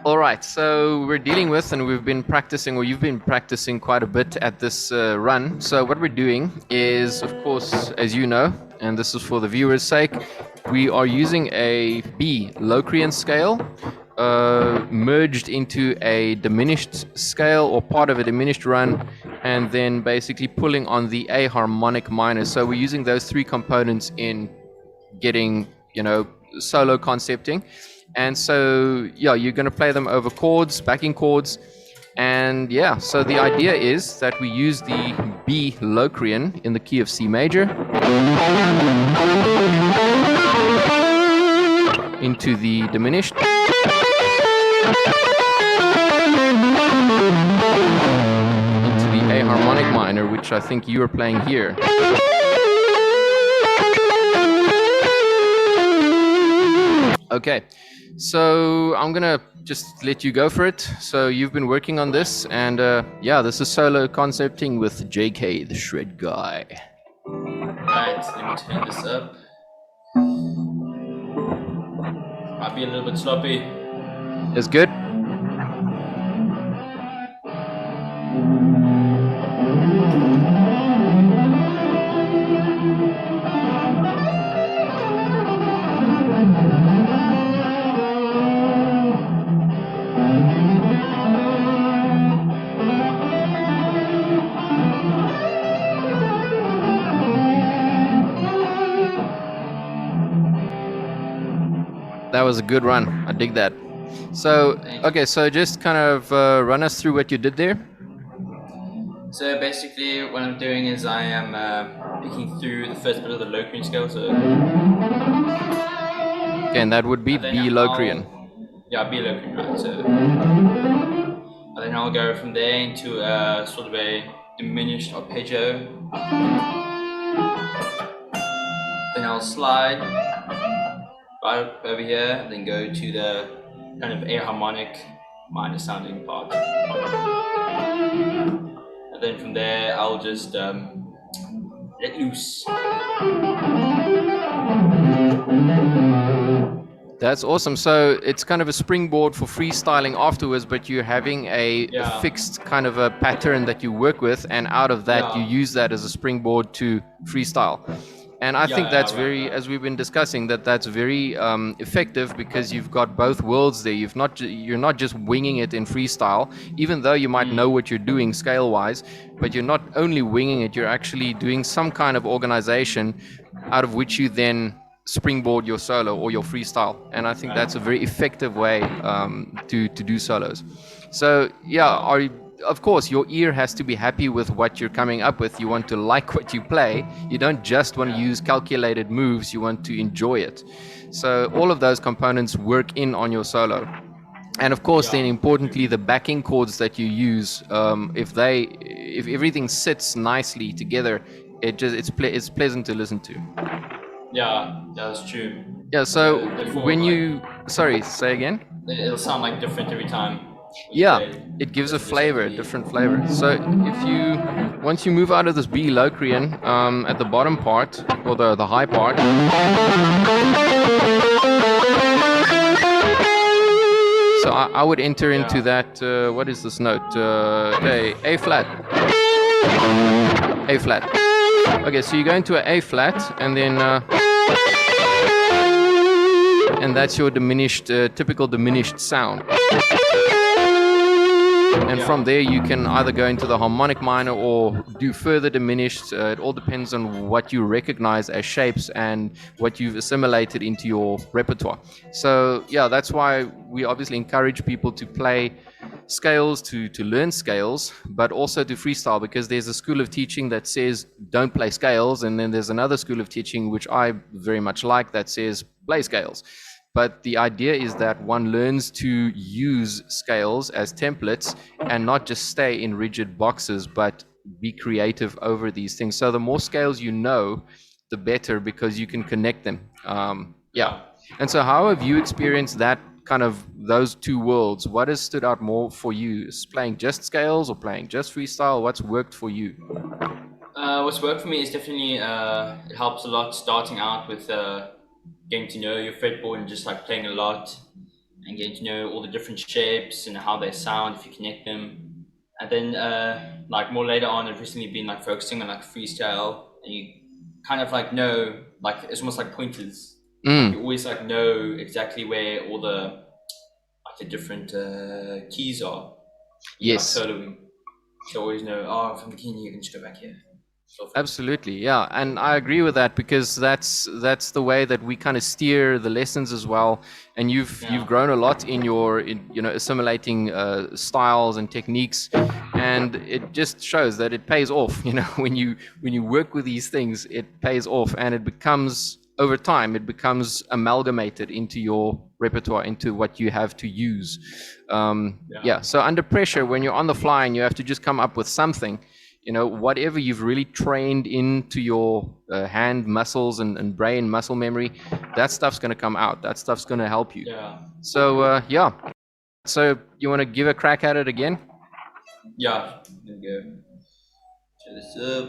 All right, so we're dealing with, and we've been practicing, or you've been practicing quite a bit at this run. So what we're doing is, of course, as you know, and this is for the viewers' sake, we are using a B Locrian scale merged into a diminished scale or part of a diminished run, and then basically pulling on the A harmonic minor. So we're using those three components in getting, solo concepting. And so, you're going to play them over chords, backing chords. And so the idea is that we use the B Locrian in the key of C major into the diminished, into the A harmonic minor, which I think you are playing here. Okay. So I'm gonna just let you go for it. So you've been working on this, and this is solo concepting with JK, the shred guy. Right, let me turn this up. Might be a little bit sloppy. It's good. That was a good run. I dig that. So, okay, so just kind of run us through what you did there. So basically what I'm doing is I am picking through the first bit of the Locrian scale. So okay, and that would be B Locrian. Yeah, B Locrian, right. So and then I'll go from there into sort of a diminished arpeggio. Then I'll slide right over here, and then go to the kind of A harmonic minor sounding part. And then from there, I'll just let loose. That's awesome. So it's kind of a springboard for freestyling afterwards, but you're having a fixed kind of a pattern that you work with, and out of that you use that as a springboard to freestyle. And I think that's very, as we've been discussing, that's very effective, because you've got both worlds there. You're not just winging it in freestyle, even though you might know what you're doing scale-wise, but you're not only winging it, you're actually doing some kind of organization out of which you then springboard your solo or your freestyle. And I think that's a very effective way to do solos. So of course, your ear has to be happy with what you're coming up with. You want to like what you play. You don't just want to use calculated moves. You want to enjoy it. So all of those components work in on your solo. And of course, then importantly, the backing chords that you use, if everything sits nicely together, it's pleasant to listen to. Yeah, that's true. Yeah. So when sorry, say again. It'll sound like different every time. Yeah, it gives a flavor, a different flavor. So once you move out of this B Locrian at the bottom part, or the high part, so I would enter into that, what is this note? A flat. A flat. Okay, so you go into an A flat, and then and that's your diminished, typical diminished sound. And from there you can either go into the harmonic minor or do further diminished. It all depends on what you recognize as shapes and what you've assimilated into your repertoire. So yeah, that's why we obviously encourage people to play scales, to learn scales, but also to freestyle, because there's a school of teaching that says don't play scales, and then there's another school of teaching which I very much like that says play scales. But the idea is that one learns to use scales as templates and not just stay in rigid boxes, but be creative over these things. So the more scales you know, the better, because you can connect them. Yeah. And so how have you experienced that kind of those two worlds? What has stood out more for you? Is playing just scales or playing just freestyle? What's worked for you? What's worked for me is definitely it helps a lot starting out with getting to know your fretboard and just like playing a lot and getting to know all the different shapes and how they sound if you connect them. And then like more later on, I've recently been like focusing on like freestyle, and you kind of like know, like it's almost like pointers. Like you always like know exactly where all the different keys are. Yes. Like soloing. So always know, oh, from the key you can just go back here. Absolutely, yeah, and I agree with that, because that's the way that we kind of steer the lessons as well. And you've grown a lot in your assimilating styles and techniques, and it just shows that it pays off. When you work with these things, it pays off, and it becomes, over time, it becomes amalgamated into your repertoire, into what you have to use. So under pressure, when you're on the fly and you have to just come up with something, whatever you've really trained into your hand muscles and brain muscle memory, that stuff's going to come out. That stuff's going to help you. So so you want to give a crack at it again? Yeah, there we go. Check this up.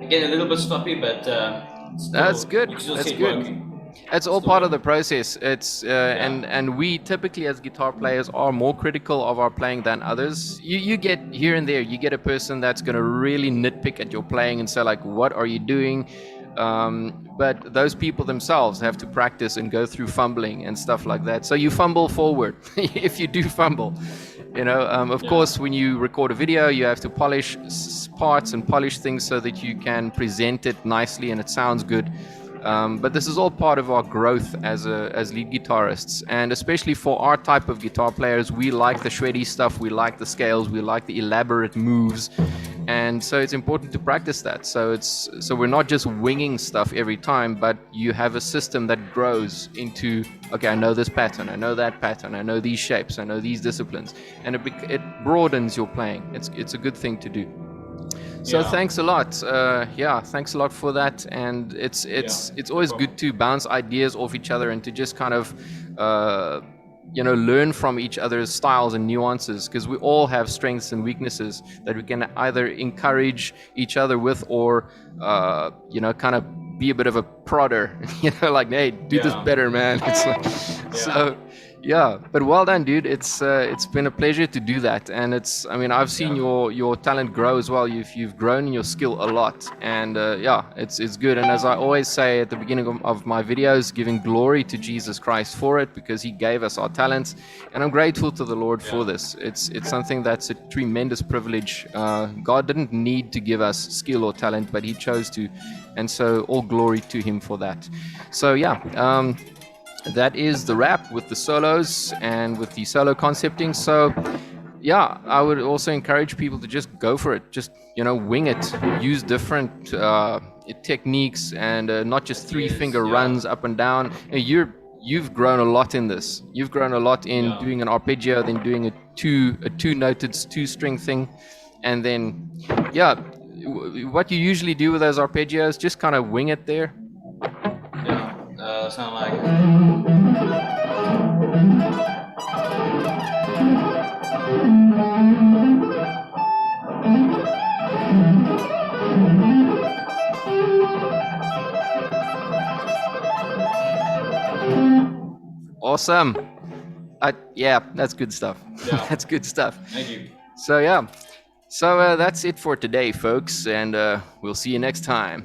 Again, a little bit sloppy, but still, that's good. You can still That's see it good. working. It's all part of the process. It's and we typically, as guitar players, are more critical of our playing than others. You get here and there, you get a person that's going to really nitpick at your playing and say like, "What are you doing?" But those people themselves have to practice and go through fumbling and stuff like that. So you fumble forward if you do fumble. Of course, when you record a video, you have to polish parts and polish things so that you can present it nicely and it sounds good. But this is all part of our growth as lead guitarists, and especially for our type of guitar players, we like the shreddy stuff, we like the scales, we like the elaborate moves, and so it's important to practice that. So we're not just winging stuff every time, but you have a system that grows into, okay, I know this pattern, I know that pattern, I know these shapes, I know these disciplines, and it broadens your playing. It's a good thing to do. So thanks a lot. Thanks a lot for that. And it's always good to bounce ideas off each other and to just kind of learn from each other's styles and nuances, because we all have strengths and weaknesses that we can either encourage each other with, or kind of be a bit of a prodder, like, hey, do this better, man. It's like, so. Yeah, but well done, dude. It's been a pleasure to do that, and I've seen your talent grow as well. You've grown in your skill a lot, and it's good. And as I always say at the beginning of my videos, giving glory to Jesus Christ for it, because He gave us our talents, and I'm grateful to the Lord for this. It's something that's a tremendous privilege. God didn't need to give us skill or talent, but He chose to, and so all glory to Him for that. So that is the wrap with the solos and with the solo concepting. So I would also encourage people to just go for it. Just wing it. Use different techniques, and not just three-finger runs up and down. You've grown a lot in this. You've grown a lot in doing an arpeggio, then doing a two-noted two-string thing. And then, yeah, what you usually do with those arpeggios, just kind of wing it there. Yeah, sound like. Awesome. Yeah, that's good stuff. Yeah. That's good stuff. Thank you. So, yeah. So that's it for today, folks, and we'll see you next time.